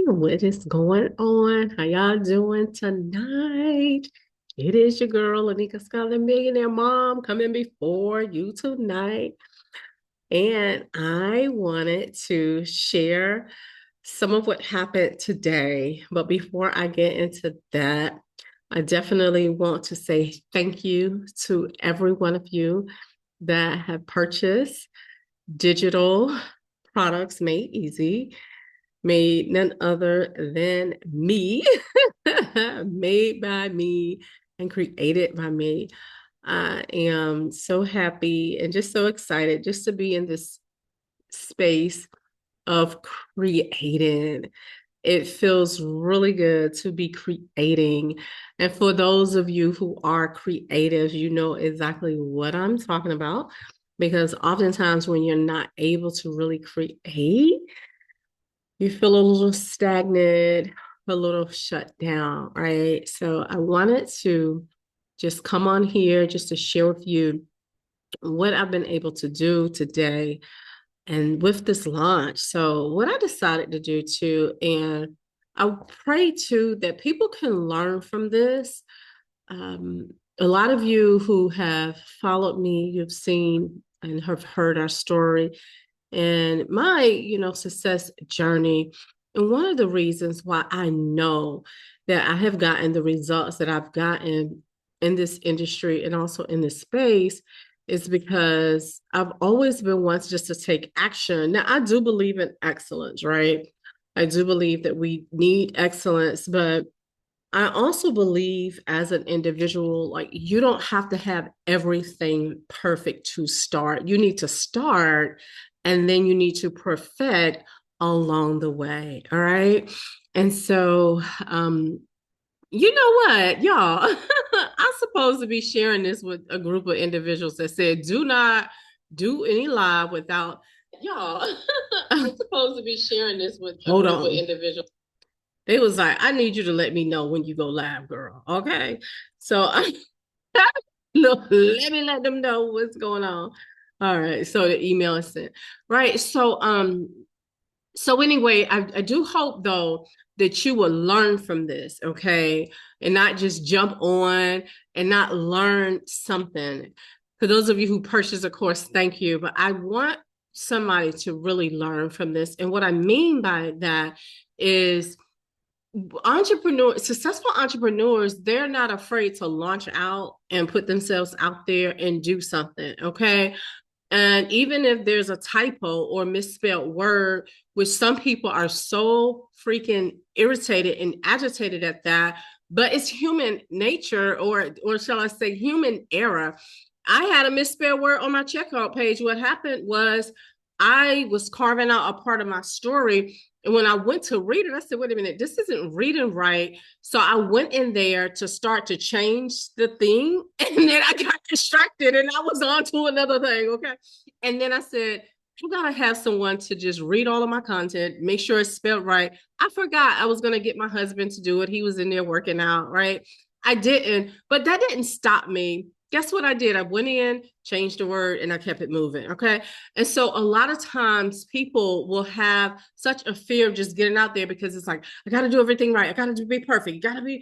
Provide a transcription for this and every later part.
what is going on? How y'all doing tonight? It is your girl, Lenika Scholar Millionaire Mom, coming before you tonight. And I wanted to share some of what happened today. But before I get into that, I definitely want to say thank you to every one of you that have purchased digital products made easy, made none other than me, made by me and created by me. I am so happy and just so excited just to be in this space of creating. It feels really good to be creating. And for those of you who are creative, you know exactly what I'm talking about. Because oftentimes, when you're not able to really create, you feel a little stagnant, a little shut down, right? So I wanted to just come on here just to share with you what I've been able to do today and with this launch. So what I decided to do too, and I pray too that people can learn from this. Um, a lot of you who have followed me, you've seen and have heard our story and my, success journey. And one of the reasons why I know that I have gotten the results that I've gotten in this industry and also in this space is because I've always been one just to take action. Now, I do believe in excellence, right? I do believe that we need excellence, but I also believe as an individual, like you don't have to have everything perfect to start. You need to start and then you need to perfect along the way. All right. And so, you know what, y'all? I'm supposed to be sharing this with a group of individuals that said, do not do any live without y'all. I'm supposed to be sharing this with a Hold group on. Of individuals. They was like, I need you to let me know when you go live, girl. Okay. So no, let them know what's going on. All right. So the email is sent. Right. So anyway, I do hope though that you will learn from this, okay? And not just jump on and not learn something. For those of you who purchased a course, thank you. But I want somebody to really learn from this. And what I mean by that is successful entrepreneurs, they're not afraid to launch out and put themselves out there and do something, okay? And even if there's a typo or misspelled word, which some people are so freaking irritated and agitated at that, but it's human nature, or shall I say human error. I had a misspelled word on my checkout page. What happened was I was carving out a part of my story. And when I went to read it, I said, wait a minute, this isn't reading right. So I went in there to start to change the thing. And then I got distracted and I was on to another thing. Okay. And then I said, I gotta have someone to just read all of my content, make sure it's spelled right. I forgot I was gonna get my husband to do it. He was in there working out, right? I didn't, but that didn't stop me. Guess what I did? I went in, changed the word, and I kept it moving. Okay. And so a lot of times people will have such a fear of just getting out there because it's like, I got to do everything right. I got to be perfect. You got to be,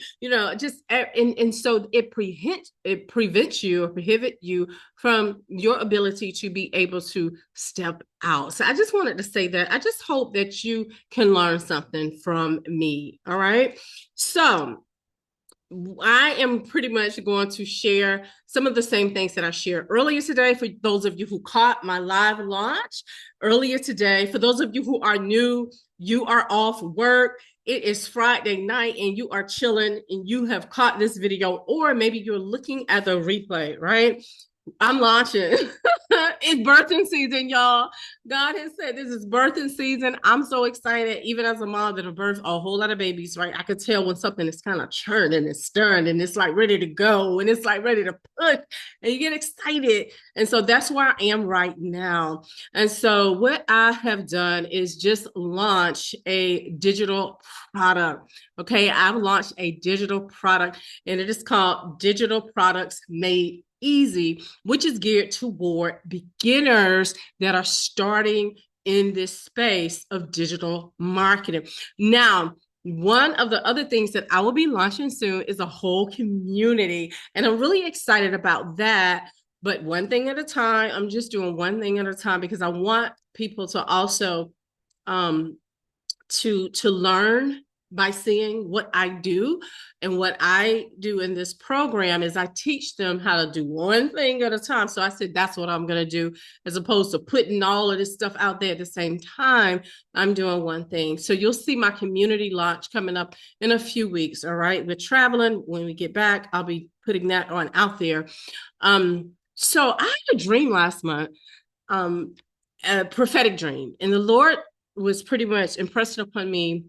just, and so it prevents you or prohibit you from your ability to be able to step out. So I just wanted to say that. I just hope that you can learn something from me. All right. So, I am pretty much going to share some of the same things that I shared earlier today for those of you who caught my live launch earlier today. For those of you who are new, you are off work. It is Friday night and you are chilling and you have caught this video, or maybe you're looking at the replay, right? I'm launching. It's birthing season, y'all. God has said this is birthing season. I'm so excited, even as a mom that have birthed a whole lot of babies, right? I could tell when something is kind of churning and stirring and it's like ready to go and it's like ready to push and you get excited. And so that's where I am right now. And so what I have done is just launch a digital product. Okay. I've launched a digital product and it is called Digital Products Made Easy, which is geared toward beginners that are starting in this space of digital marketing. Now, one of the other things that I will be launching soon is a whole community, and I'm really excited about that. But one thing at a time, I'm just doing one thing at a time because I want people to also um, to learn by seeing what I do. And what I do in this program is I teach them how to do one thing at a time. So I said, that's what I'm going to do, as opposed to putting all of this stuff out there at the same time. I'm doing one thing. So you'll see my community launch coming up in a few weeks. All right. We're traveling. When we get back, I'll be putting that on out there. So I had a dream last month, um, a prophetic dream, and the Lord was pretty much impressing upon me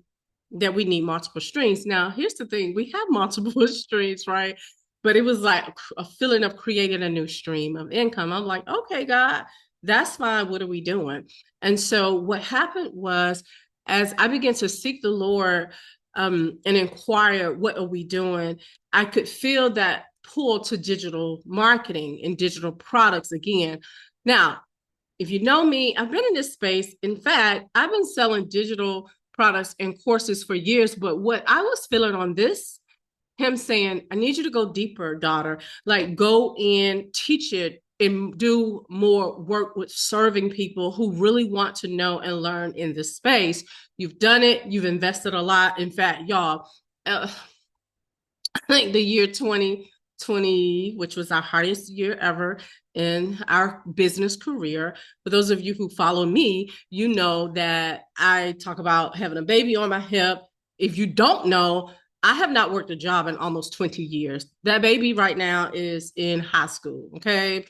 that we need multiple streams. Now, here's the thing: we have multiple streams, right? But it was like a feeling of creating a new stream of income. I'm like, okay, God, that's fine. What are we doing? And so what happened was, as I began to seek the Lord and inquire, what are we doing? I could feel that pull to digital marketing and digital products again. Now, if you know me, I've been in this space. In fact, I've been selling digital products and courses for years. But what I was feeling on this, him saying, I need you to go deeper, daughter, like go in, teach it, and do more work with serving people who really want to know and learn in this space. You've done it, you've invested a lot. In fact, y'all, I think the year 2020, which was our hardest year ever in our business career. For those of you who follow me, you know that I talk about having a baby on my hip. If you don't know, I have not worked a job in almost 20 years. That baby right now is in high school, okay,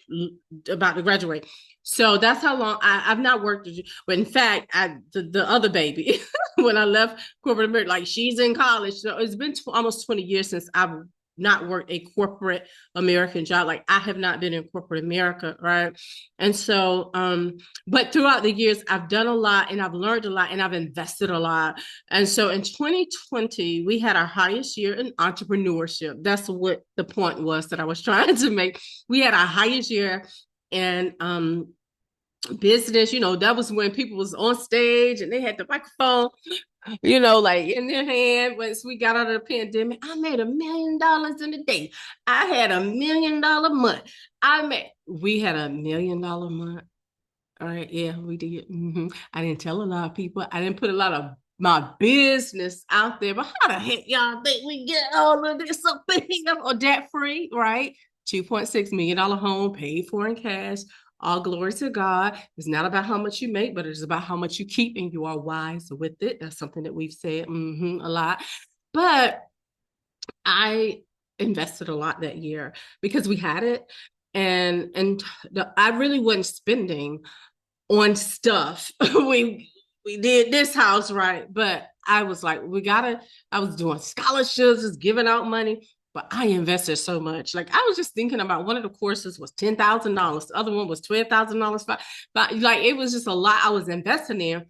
about to graduate. So that's how long I've not worked. But in fact, the other baby, when I left corporate America, like she's in college. So it's been almost 20 years since I've not worked a corporate American job. Like I have not been in corporate America, right? And so, but throughout the years, I've done a lot and I've learned a lot and I've invested a lot. And so in 2020, we had our highest year in entrepreneurship. That's what the point was that I was trying to make. We had our highest year in business. That was when people was on stage and they had the microphone, like in their hand. Once we got out of the pandemic, I made $1 million in a day. I had $1 million month. We had $1 million month. All right. Yeah, we did. I didn't tell a lot of people. I didn't put a lot of my business out there. But how the heck y'all think we get all of this up here or debt free, right? $2.6 million home paid for in cash. All glory to God. It's not about how much you make, but it's about how much you keep, and you are wise with it. That's something that we've said a lot. But I invested a lot that year because we had it, and I really wasn't spending on stuff. we did this house right, but I was like, I was doing scholarships, just giving out money. But I invested so much. Like I was just thinking about, one of the courses was $10,000. The other one was $12,000. But like it was just a lot I was investing in.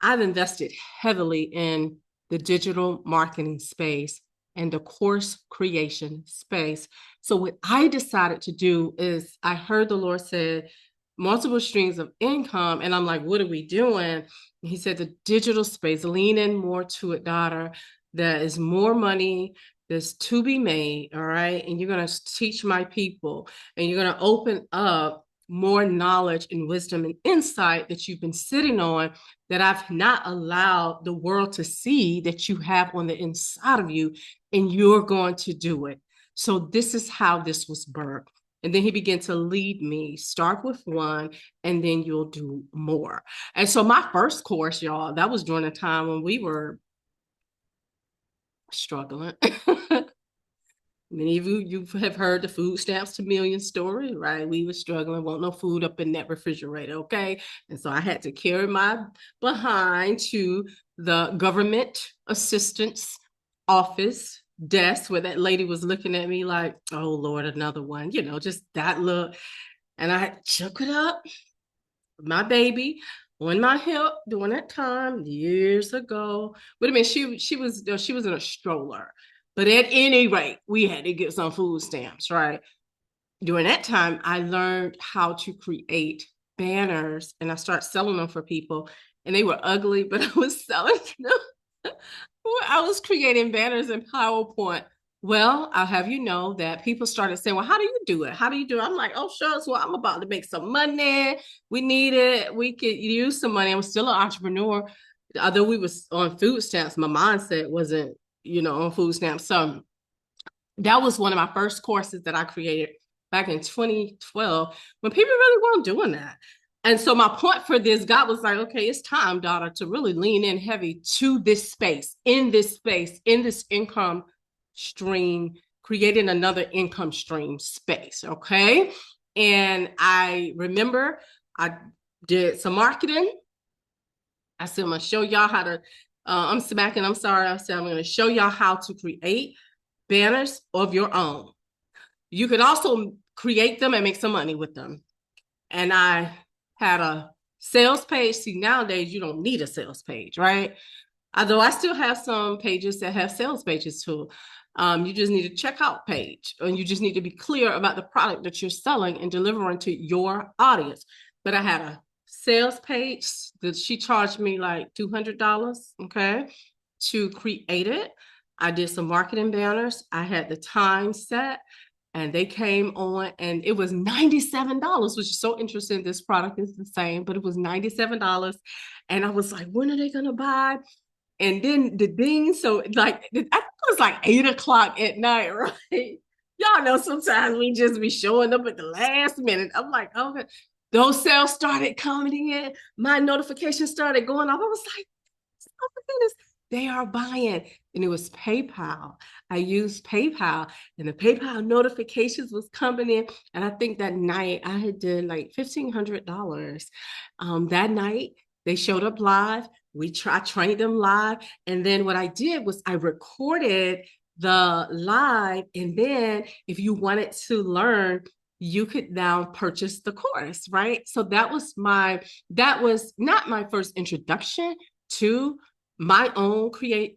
I've invested heavily in the digital marketing space and the course creation space. So what I decided to do is, I heard the Lord said multiple streams of income. And I'm like, what are we doing? And he said, the digital space, lean in more to it, daughter. There is more money that's to be made. All right. And you're going to teach my people, and you're going to open up more knowledge and wisdom and insight that you've been sitting on, that I've not allowed the world to see, that you have on the inside of you, and you're going to do it. So this is how this was birthed. And then he began to lead me, start with one, and then you'll do more. And so my first course, y'all, that was during a time when we were struggling. Many of you have heard the food stamps to million story, right? We were struggling, want no food up in that refrigerator, okay? And so I had to carry my behind to the government assistance office desk, where that lady was looking at me like, oh Lord, another one, just that look. And I shook it up, my baby on my hip during that time years ago. But I mean, she was in a stroller. But at any rate, we had to get some food stamps, right? During that time, I learned how to create banners and I started selling them for people. And they were ugly, but I was selling them. I was creating banners in PowerPoint. Well, I'll have you know that people started saying, well, how do you do it? How do you do it? I'm like, oh, shucks. Well, I'm about to make some money. We need it. We could use some money. I'm still an entrepreneur. Although we was on food stamps, my mindset wasn't, on food stamps. So that was one of my first courses that I created back in 2012 when people really weren't doing that. And so my point for this, God was like, okay, it's time, daughter, to really lean in heavy to this space, in this income stream, creating another income stream space. Okay. And I remember I did some marketing. I said, I'm going to show y'all how to, I'm sorry. I said, I'm going to show y'all how to create banners of your own. You can also create them and make some money with them. And I had a sales page. See, nowadays you don't need a sales page, right? Although I still have some pages that have sales pages too. You just need a checkout page, and you just need to be clear about the product that you're selling and delivering to your audience. But I had a sales page that she charged me like $200, okay, to create it. I did some marketing banners. I had the time set and they came on and it was $97, which is so interesting. This product is the same, but it was $97. And I was like, when are they going to buy? And then the ding, so like, I think it was like 8 o'clock at night, right? Y'all know sometimes we just be showing up at the last minute. I'm like, okay. Those sales started coming in. My notifications started going off. I was like, oh my goodness, they are buying. And it was PayPal. I used PayPal and the PayPal notifications was coming in. And I think that night I had did like $1,500. That night they showed up live. I trained them live. And then what I did was I recorded the live. And then if you wanted to learn, you could now purchase the course, right? So that was not my first introduction to my own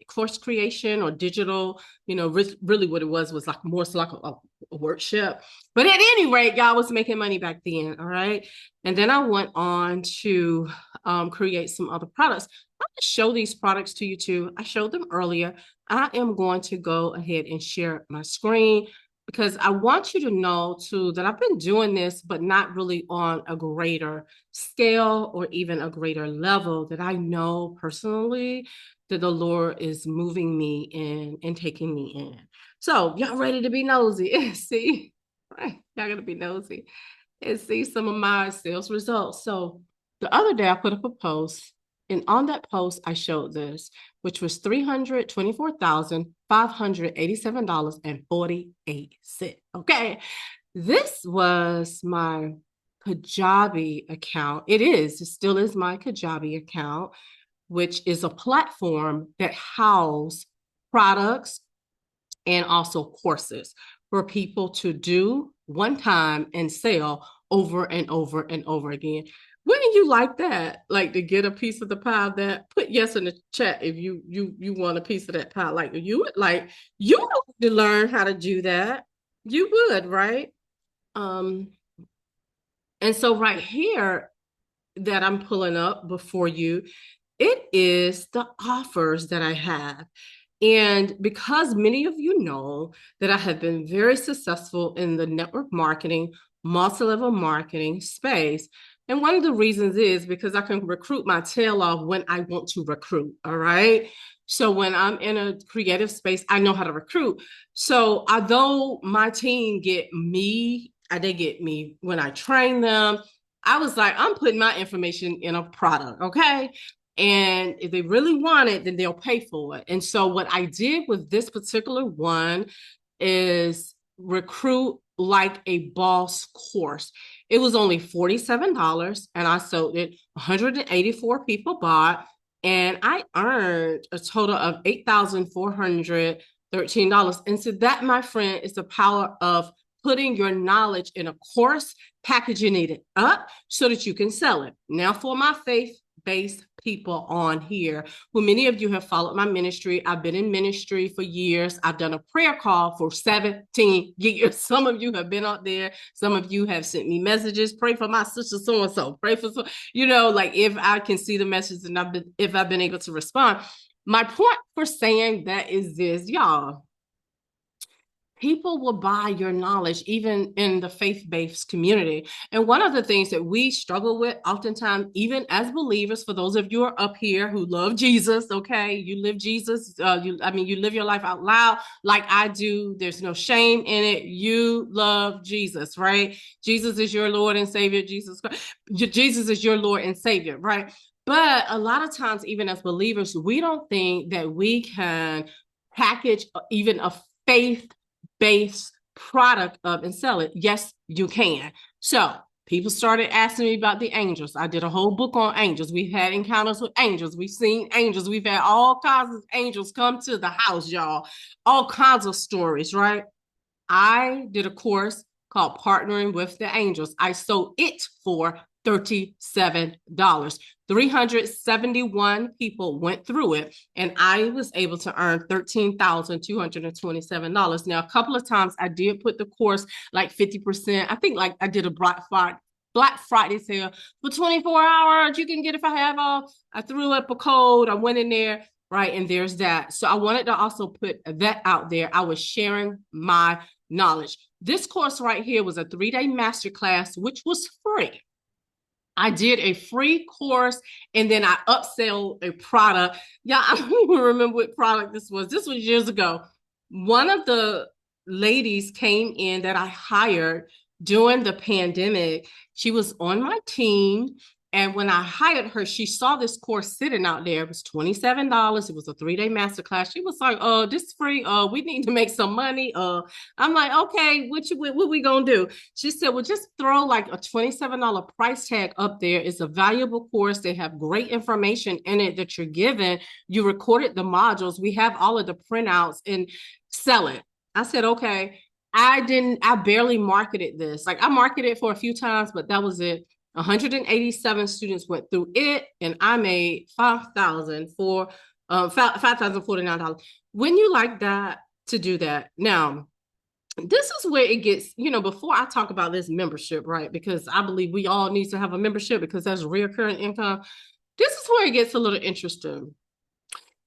course creation or digital, really what it was like more so like a workshop. But at any rate, y'all was making money back then. All right. And then I went on to create some other products. I'm going to show these products to you too. I showed them earlier. I am going to go ahead and share my screen because I want you to know too that I've been doing this, but not really on a greater scale or even a greater level that I know personally that the Lord is moving me in and taking me in. So y'all ready to be nosy? See, right? Y'all gonna be nosy and see some of my sales results. So the other day I put up a post, and on that post I showed this, which was $324,587.48. Okay. This was my Kajabi account. It still is my Kajabi account, which is a platform that houses products and also courses for people to do one time and sell over and over and over again. Wouldn't you like that? Like to get a piece of the pie of that? Put yes in the chat if you want a piece of that pie. Like you would to learn how to do that. You would, right? And so right here that I'm pulling up before you, it is the offers that I have. And because many of you know that I have been very successful in the network marketing, multi-level marketing space, and one of the reasons is because I can recruit my tail off when I want to recruit, all right? So when I'm in a creative space, I know how to recruit. So although my team they get me when I train them, I was like, I'm putting my information in a product, okay? And if they really want it, then they'll pay for it. And so what I did with this particular one is recruit like a boss course. It was only $47 and I sold it. 184 people bought and I earned a total of $8,413. And so that, my friend, is the power of putting your knowledge in a course, packaging it up so that you can sell it. Now for my faith faith-based people on here who many of you have followed my ministry. I've been in ministry for years. I've done a prayer call for 17 years. Some of you have been out there. Some of you have sent me messages. Pray for my sister so-and-so. Pray for, like if I can see the message and if I've been able to respond. My point for saying that is this, y'all. People will buy your knowledge, even in the faith-based community. And one of the things that we struggle with oftentimes, even as believers, for those of you who are up here who love Jesus, okay, you live Jesus, you live your life out loud like I do. There's no shame in it. You love Jesus, right? Jesus is your Lord and Savior. Jesus is your Lord and Savior, right? But a lot of times, even as believers, we don't think that we can package even a faith-based product up and sell it. Yes, you can. So people started asking me about the angels. I did a whole book on angels. We've had encounters with angels. We've seen angels. We've had all kinds of angels come to the house, y'all. All kinds of stories, right? I did a course called Partnering with the Angels. I sold it for $37. 371 people went through it, and I was able to earn $13,227. Now, a couple of times I did put the course like 50%. I think like I did a Black Friday sale for 24 hours. You can get it for half off. I threw up a code. I went in there, right? And there's that. So I wanted to also put that out there. I was sharing my knowledge. This course right here was a 3-day masterclass, which was free. I did a free course and then I upsell a product. Yeah, I don't even remember what product this was. This was years ago. One of the ladies came in that I hired during the pandemic. She was on my team. And when I hired her, she saw this course sitting out there. It was $27. It was a 3-day masterclass. She was like, this is free. We need to make some money. I'm like, okay, what we gonna do? She said, well, just throw like a $27 price tag up there. It's a valuable course. They have great information in it that you're given. You recorded the modules. We have all of the printouts and sell it. I said, okay. I barely marketed this. Like I marketed it for a few times, but that was it. 187 students went through it, and I made $5,049. Wouldn't you like that to do that? Now, this is where it gets, before I talk about this membership, right? Because I believe we all need to have a membership because that's recurring income. This is where it gets a little interesting.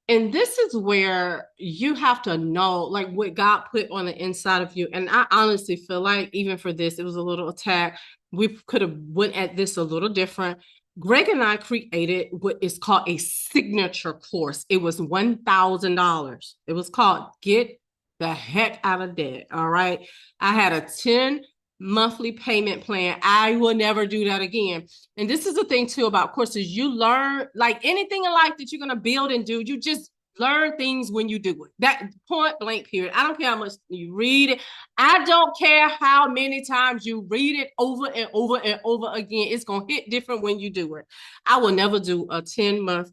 And this is where you have to know, like, what God put on the inside of you. And I honestly feel like even for this, it was a little attack. We could have went at this a little different. Greg and I created what is called a signature course. It was $1,000. It was called Get the Heck Out of Debt. All right. I had a 10 monthly payment plan. I will never do that again. And this is the thing too about courses. You learn, like anything in life that you're going to build and do, you just learn things when you do it. That point blank period. I don't care how much you read it. I don't care how many times you read it over and over and over again. It's going to hit different when you do it. I will never do a 10-month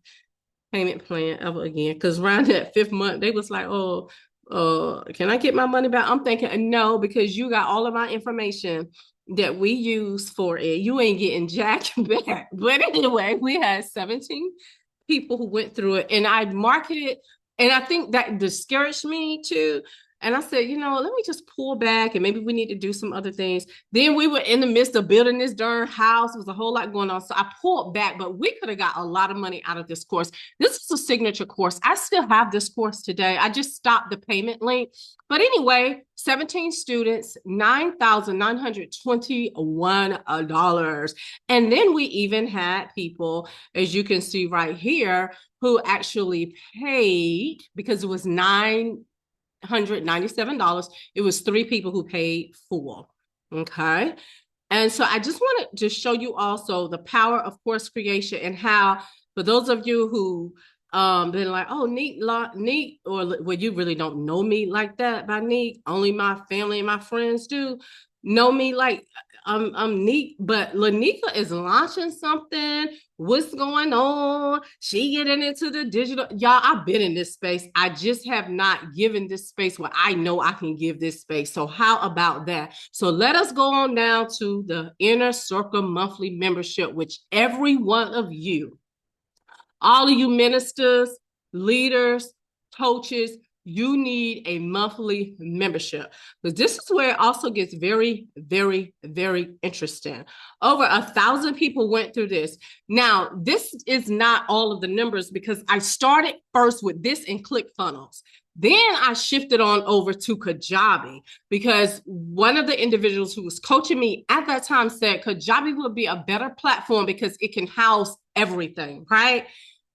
payment plan ever again. Because around that 5th month, they was like, can I get my money back? I'm thinking, no, because you got all of my information that we use for it. You ain't getting jack back. But anyway, we had 17 people who went through it, and I marketed, and I think that discouraged me too. And I said, let me just pull back and maybe we need to do some other things. Then we were in the midst of building this darn house. It was a whole lot going on. So I pulled back, but we could have got a lot of money out of this course. This is a signature course. I still have this course today. I just stopped the payment link. But anyway, 17 students, $9,921. And then we even had people, as you can see right here, who actually paid because it was $997. It was 3 people who paid full. Okay. And so I just wanted to show you also the power of course creation and how, for those of you who been like, oh, neat, or well, you really don't know me like that by neat. Only my family and my friends do know me like I'm neat, but Lenika is launching something. What's going on? She getting into the digital. Y'all, I've been in this space. I just have not given this space what I know I can give this space. So how about that? So let us go on down to the Inner Circle monthly membership, which every one of you All of you ministers, leaders, coaches, you need a monthly membership, because this is where it also gets very, very, very interesting. Over 1,000 people went through this. Now, this is not all of the numbers, because I started first with this in ClickFunnels. Then I shifted on over to Kajabi, because one of the individuals who was coaching me at that time said Kajabi would be a better platform because it can house everything, right?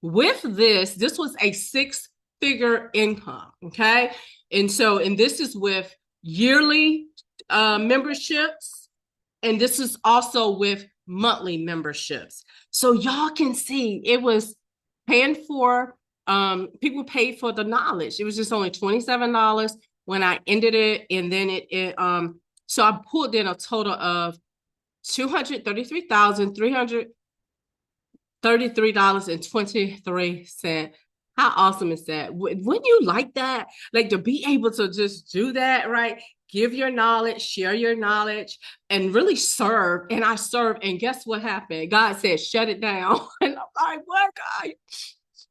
With this was a six-figure income, okay? And this is with yearly memberships, and this is also with monthly memberships. So y'all can see it was paying for, people paid for the knowledge. It was just only $27 when I ended it. And then so I pulled in a total of $233,333.23. How awesome is that? Wouldn't you like that? Like, to be able to just do that, right? Give your knowledge, share your knowledge, and really serve. And I served, and guess what happened? God said, shut it down. And I'm like, what, God?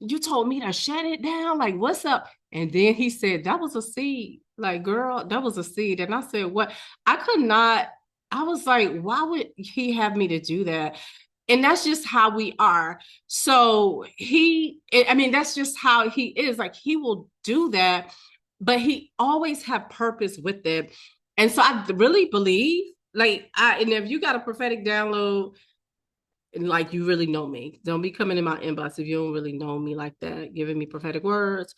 You told me to shut it down? Like, what's up? And then he said, that was a seed. Like, girl, that was a seed. And I said, what? I could not. I was like, why would he have me to do that? And that's just how we are. So I mean, that's just how he is. Like, he will do that, but he always have purpose with it. And so I really believe, and if you got a prophetic download, and like, you really know me, don't be coming in my inbox if you don't really know me like that, giving me prophetic words.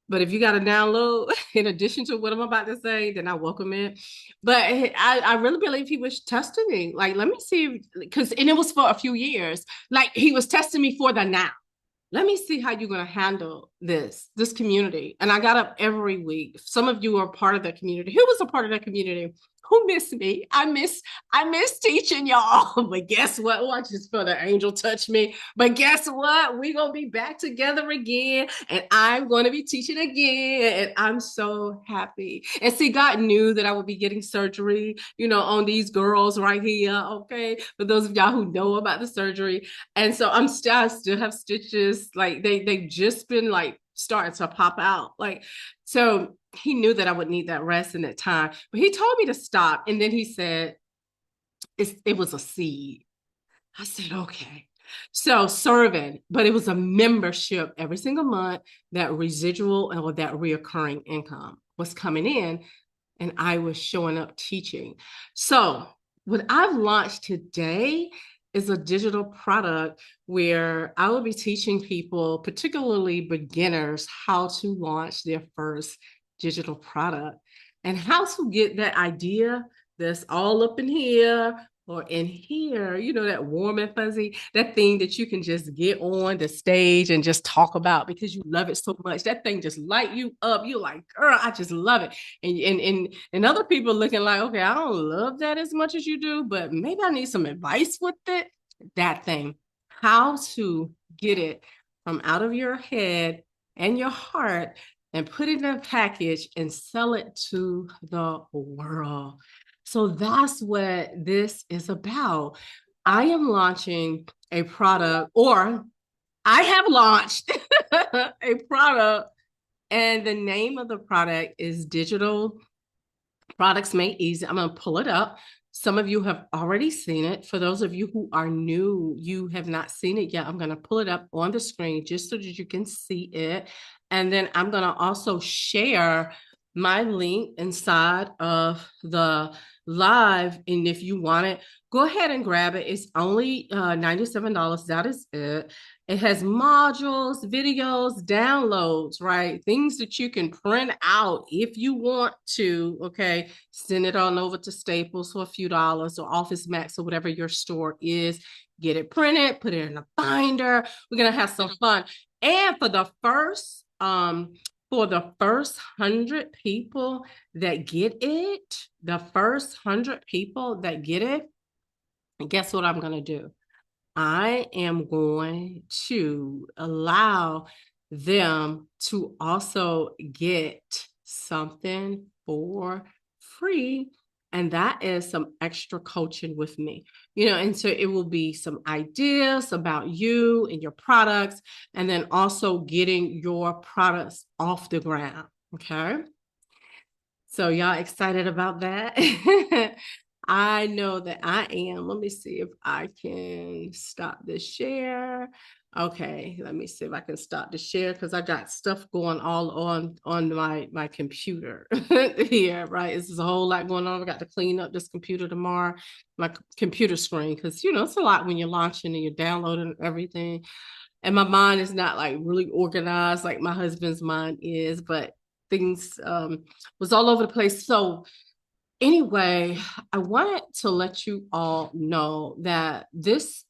But if you got a download in addition to what I'm about to say, then I welcome it. But I really believe he was testing me. Like, let me see, and it was for a few years. Like, he was testing me for the now. Let me see how you're going to handle this community. And I got up every week. Some of you are part of that community. Who was a part of that community? Who missed me? I miss teaching y'all. But guess what? Watch this for the angel touch me. But guess what? We're going to be back together again. And I'm going to be teaching again. And I'm so happy. And see, God knew that I would be getting surgery, on these girls right here. Okay. For those of y'all who know about the surgery. And so I still have stitches. Like, they've just been like starting to pop out. Like, so he knew that I would need that rest and that time, but he told me to stop. And then he said, it was a seed. I said, okay. So serving, but it was a membership every single month, that residual or that reoccurring income was coming in, and I was showing up teaching. So what I've launched today is a digital product where I will be teaching people, particularly beginners, how to launch their first digital product and how to get that idea that's all up in here or in here, that warm and fuzzy, that thing that you can just get on the stage and just talk about because you love it so much. That thing just light you up. You're like, girl, I just love it. And other people looking like, okay, I don't love that as much as you do, but maybe I need some advice with it. That thing, how to get it from out of your head and your heart and put it in a package and sell it to the world. So that's what this is about. I am launching a product, or I have launched a product, and the name of the product is Digital Products Made Easy. I'm going to pull it up. Some of you have already seen it. For those of you who are new, you have not seen it yet. I'm going to pull it up on the screen just so that you can see it. And then I'm going to also share my link inside of the live. And if you want it, go ahead and grab it. It's only $97. That is it. It has modules, videos, downloads, right? Things that you can print out if you want to, okay? Send it on over to Staples for a few dollars, or Office Max, or whatever your store is. Get it printed, put it in a binder. We're going to have some fun. And for the first 100 people that get it, guess what I'm going to do? I am going to allow them to also get something for free. And that is some extra coaching with me, and so it will be some ideas about you and your products, and then also getting your products off the ground. Okay. So y'all excited about that? I know that I am. Let me see if I can stop this share. Okay, let me see if I can stop the share because I got stuff going all on my computer here, right? This is a whole lot going on. I got to clean up this computer tomorrow, my computer screen, because it's a lot when you're launching and you're downloading everything. And my mind is not like really organized like my husband's mind is, but things was all over the place. So anyway, I wanted to let you all know that this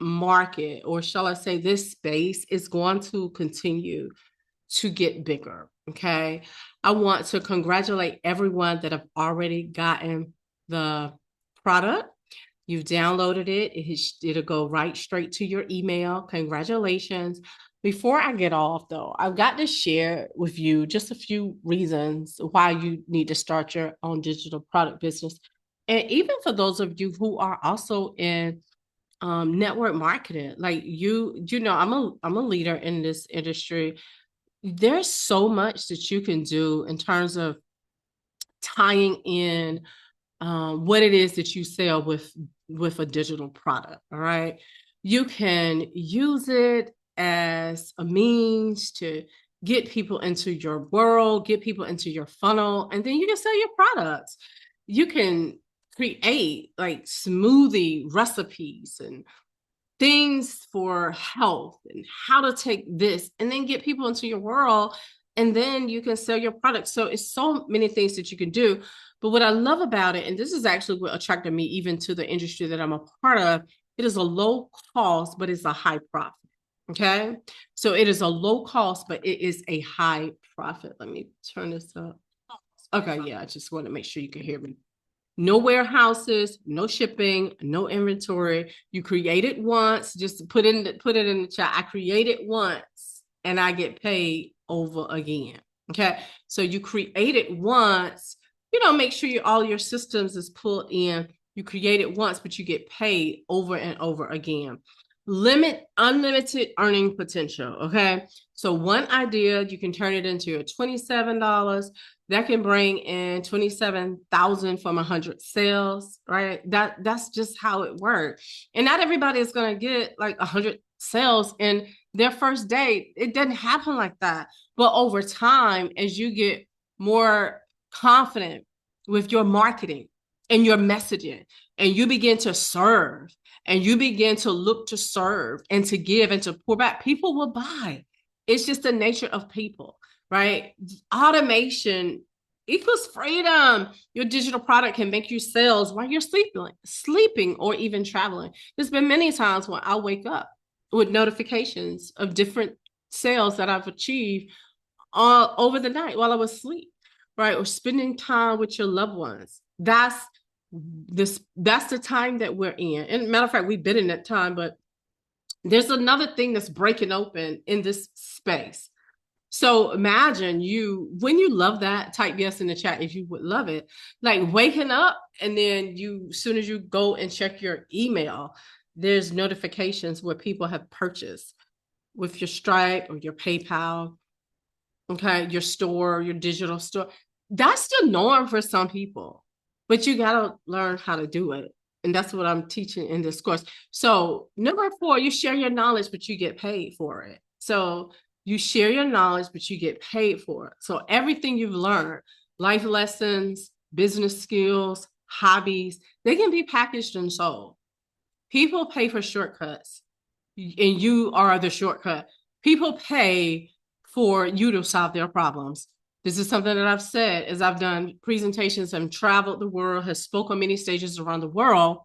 market, or shall I say this space, is going to continue to get bigger. Okay. I want to congratulate everyone that have already gotten the product. You've downloaded it. It'll go right straight to your email. Congratulations. Before I get off, though, I've got to share with you just a few reasons why you need to start your own digital product business. And even for those of you who are also in network marketing, like I'm a leader in this industry. There's so much that you can do in terms of tying in what it is that you sell with a digital product. All right, you can use it as a means to get people into your world, get people into your funnel, and then you can sell your products. You can create like smoothie recipes and things for health and how to take this and then get people into your world, and then you can sell your product. So it's so many things that you can do. But what I love about it, and this is actually what attracted me even to the industry that I'm a part of, it is a low cost, but it's a high profit. Okay. So it is a low cost, but it is a high profit. Let me turn this up. Okay. Yeah. I just want to make sure you can hear me. No warehouses, no shipping, no inventory. You create it once, just put it in the chat. I create it once and I get paid over again. Okay. So you create it once, make sure all your systems is pulled in. You create it once, but you get paid over and over again. Unlimited earning potential. Okay. So one idea, you can turn it into a $27. That can bring in 27,000 from 100 sales, right? That's just how it works. And not everybody is going to get like 100 sales in their first day. It doesn't happen like that. But over time, as you get more confident with your marketing and your messaging, and you begin to serve, and you begin to look to serve and to give and to pour back, people will buy. It's just the nature of people, right? Automation equals freedom. Your digital product can make you sales while you're sleeping or even traveling. There's been many times when I wake up with notifications of different sales that I've achieved over the night while I was asleep, right? Or spending time with your loved ones. That's the time that we're in. And matter of fact, we've been in that time, but there's another thing that's breaking open in this space. So imagine when you love that, type yes in the chat if you would love it. Like waking up and then as soon as you go and check your email, there's notifications where people have purchased with your Stripe or your PayPal, okay, your store, your digital store. That's the norm for some people, but you got to learn how to do it. And that's what I'm teaching in this course. So number 4, you share your knowledge, but you get paid for it. So you share your knowledge, but you get paid for it. So everything you've learned, life lessons, business skills, hobbies, they can be packaged and sold. People pay for shortcuts, and you are the shortcut. People pay for you to solve their problems. This is something that I've said as I've done presentations and traveled the world, has spoken on many stages around the world.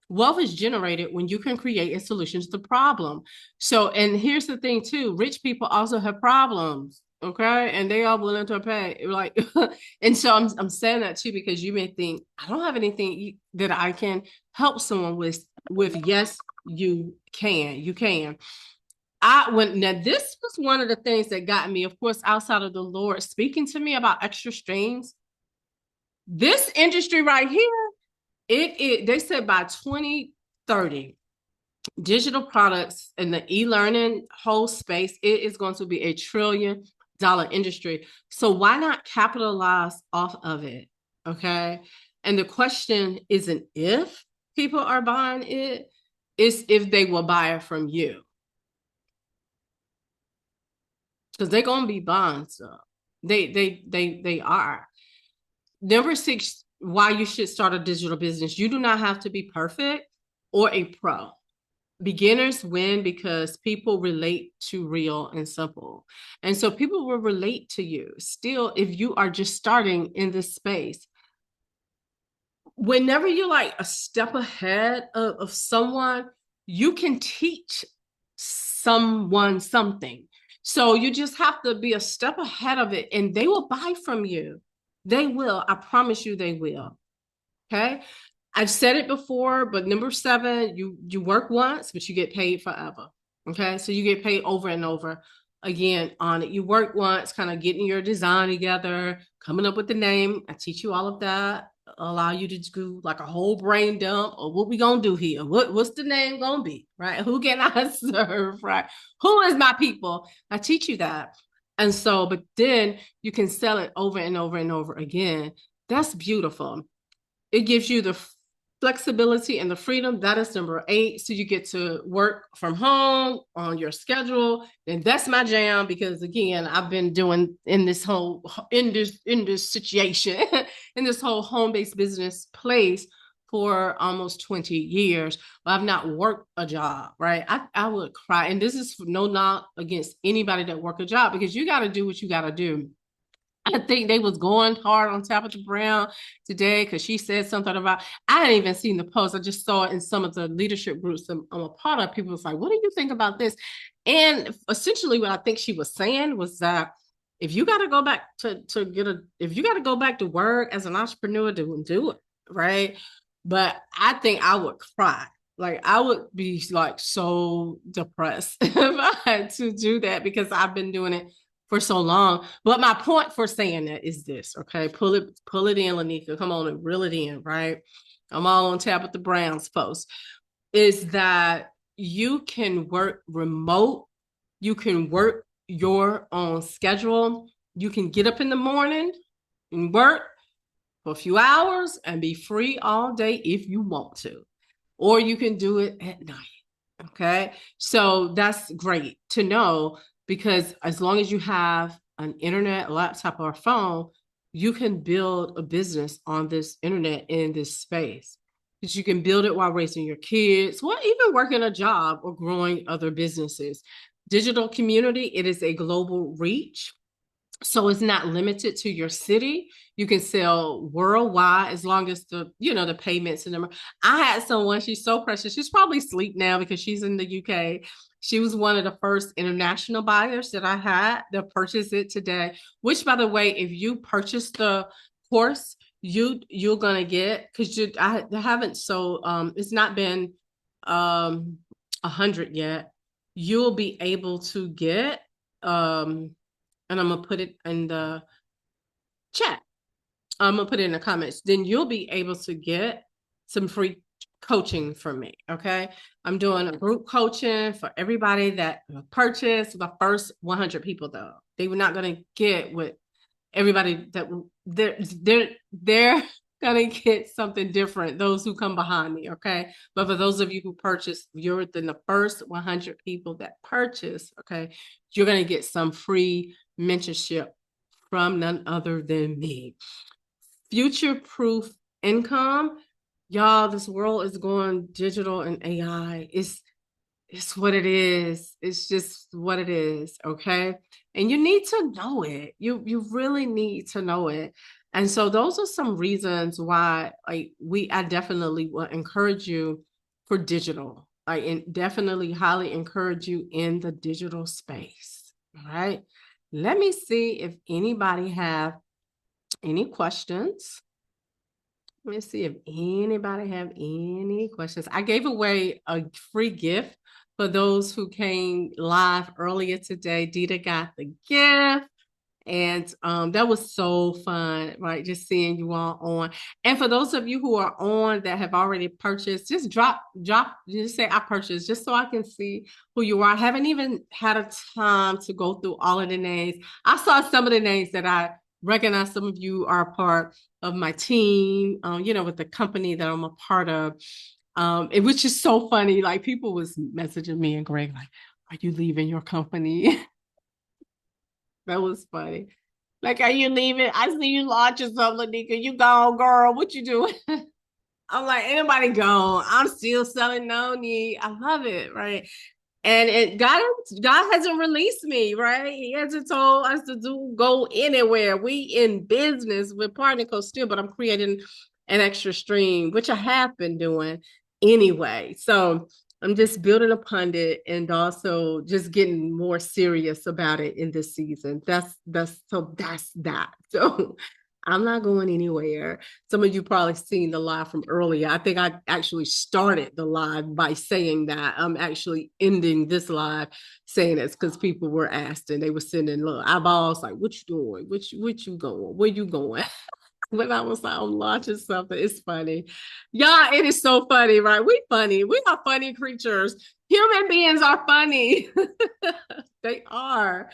Wealth is generated when you can create a solution to the problem. So, and here's the thing too, rich people also have problems, okay? And they are willing to pay, like, and so I'm saying that too, because you may think, I don't have anything that I can help someone with. Yes, you can. Now this was one of the things that got me, of course, outside of the Lord speaking to me about extra streams. This industry right here, they said by 2030, digital products in the e-learning whole space, it is going to be $1 trillion industry. So why not capitalize off of it? Okay. And the question isn't if people are buying it, it's if they will buy it from you. Because they're gonna be buying stuff. They are. Number 6, why you should start a digital business. You do not have to be perfect or a pro. Beginners win because people relate to real and simple. And so people will relate to you still if you are just starting in this space. Whenever you're like a step ahead of someone, you can teach someone something. So you just have to be a step ahead of it and they will buy from you. They will. I promise you they will. Okay. I've said it before, but number 7, you work once, but you get paid forever. Okay. So you get paid over and over again on it. You work once, kind of getting your design together, coming up with the name. I teach you all of that. Allow you to do like a whole brain dump or what we gonna do here? What's the name gonna be? Right? Who can I serve? Right? Who is my people? I teach you that. And so, but then you can sell it over and over and over again. That's beautiful. It gives you the flexibility and the freedom. That is number 8. So you get to work from home on your schedule. And that's my jam because again, I've been doing in this situation, in this whole home-based business place for almost 20 years. But I've not worked a job, right? I would cry. And this is no knock against anybody that work a job because you got to do what you got to do. I think they was going hard on Tabitha Brown today because she said something about, I hadn't even seen the post. I just saw it in some of the leadership groups I'm a part of. People was like, what do you think about this? And essentially what I think she was saying was that if you got to go back if you got to go back to work as an entrepreneur, do it, right? But I think I would cry. Like I would be like so depressed if I had to do that because I've been doing it for so long. But my point for saying that is this, okay? Pull it in, Lenika. Come on and reel it in, right? I'm all on Tabitha Brown's post. Is that you can work remote, you can work your own schedule, you can get up in the morning and work for a few hours and be free all day if you want to, or you can do it at night. Okay. So that's great to know because as long as you have an internet, laptop, or phone, you can build a business on this internet in this space. Because you can build it while raising your kids, or even working a job or growing other businesses. Digital community, it is a global reach. So it's not limited to your city. You can sell worldwide as long as the payments and them. I had someone, she's so precious. She's probably asleep now because she's in the UK. She was one of the first international buyers that I had to purchase it today, which by the way, if you purchase the course, you're gonna get because I haven't it's not been 100 yet. You'll be able to get and I'm gonna put it in the chat. I'm gonna put it in the comments. Then you'll be able to get some free coaching from me. Okay. I'm doing a group coaching for everybody that purchased the first 100 people though. They were not gonna get with everybody that they're gonna get something different, those who come behind me, okay? But for those of you who purchase, you're within the first 100 people that purchase, okay, you're gonna get some free mentorship from none other than me. Future-proof income. Y'all, this world is going digital and AI. It's what it is. It's just what it is, okay? And you need to know it. You really need to know it. And so those are some reasons why I definitely will encourage you for digital. I definitely highly encourage you in the digital space. All right. Let me see if anybody have any questions. Let me see if anybody have any questions. I gave away a free gift for those who came live earlier today. Dita got the gift And that was so fun, right? Just seeing you all on. And for those of you who are on that have already purchased, just just say I purchased, just so I can see who you are. I haven't even had a time to go through all of the names. I saw some of the names that I recognize. Some of you are a part of my team, with the company that I'm a part of. It was just so funny. Like people was messaging me and Greg, like, are you leaving your company? That was funny. Like, are you leaving? I see you launching something, Lenika. You gone, girl. What you doing? I'm like, anybody gone? I'm still selling no need. I love it, right? And God hasn't released me, right? He hasn't told us to go anywhere. We in business with Partner Co still, but I'm creating an extra stream, which I have been doing anyway. So I'm just building upon it and also just getting more serious about it in this season. That's that. So I'm not going anywhere. Some of you probably seen the live from earlier. I think I actually started the live by saying that. I'm actually ending this live saying this because people were asked and they were sending little eyeballs like, what you doing? What you going? Where you going? When I was like, I'm launching something. It's funny. Yeah, it is so funny, right? We funny. We are funny creatures. Human beings are funny. They are,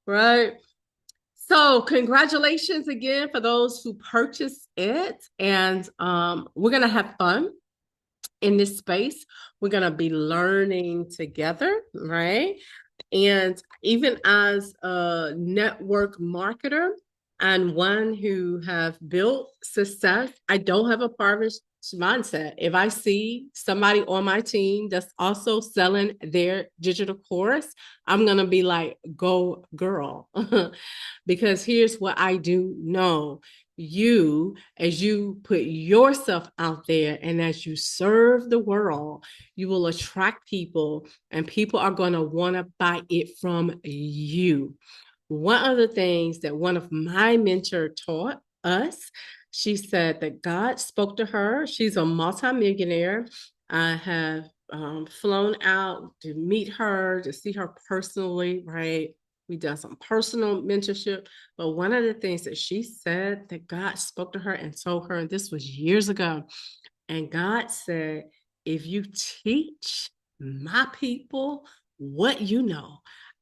right? So, congratulations again for those who purchased it. And we're going to have fun in this space. We're going to be learning together, right? And even as a network marketer and one who have built success, I don't have a partner's mindset. If I see somebody on my team that's also selling their digital course, I'm going to be like, go girl. Because here's what I do know. You, as you put yourself out there and as you serve the world, you will attract people and people are going to want to buy it from you. One of the things that one of my mentor taught us, she said that God spoke to her. She's a multimillionaire. I have flown out to meet her, to see her personally, right? We done some personal mentorship. But one of the things that she said that God spoke to her and told her, and this was years ago, and God said, if you teach my people what you know,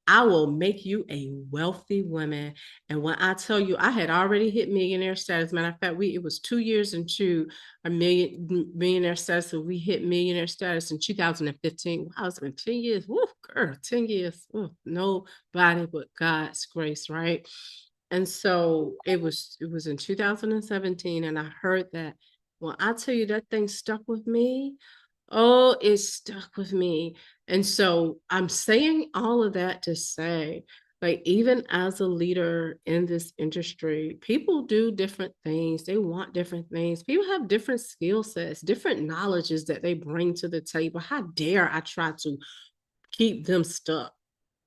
I will make you a wealthy woman. And when I tell you, I had already hit millionaire status. Matter of fact, it was 2 years into a millionaire status. So we hit millionaire status in 2015. Wow, it's been 10 years. Woo, girl, 10 years. Ooh, nobody but God's grace, right? And so it was in 2017, and I heard that. Well, I tell you, that thing stuck with me. Oh, it stuck with me. And so I'm saying all of that to say, like, even as a leader in this industry, people do different things. They want different things. People have different skill sets, different knowledges that they bring to the table. How dare I try to keep them stuck?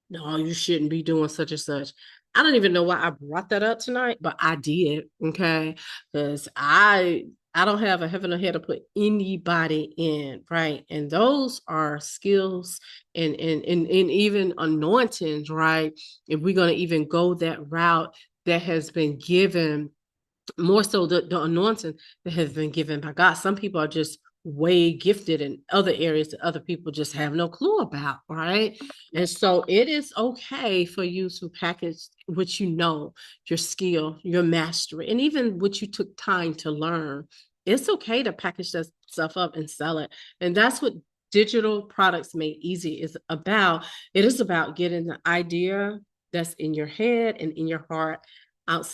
No, you shouldn't be doing such and such. I don't even know why I brought that up tonight, but I did, okay? Because I don't have a heaven or hell to put anybody in, right? And those are skills and even anointings, right? If we're gonna even go that route that has been given more so the anointing that has been given by God. Some people are just way gifted in other areas that other people just have no clue about, right? And so it is okay for you to package what you know, your skill, your mastery, and even what you took time to learn. It's okay to package that stuff up and sell it. And that's what digital products made easy is about. It is about getting the idea that's in your head and in your heart out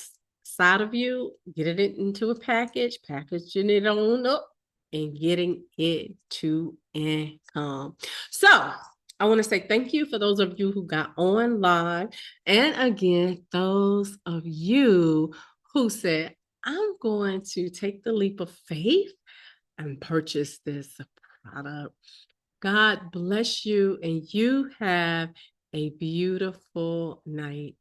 side of you, getting it into a package, packaging it on up, and getting it to income. So I want to say thank you for those of you who got on live. And again, those of you who said, I'm going to take the leap of faith and purchase this product. God bless you, and you have a beautiful night.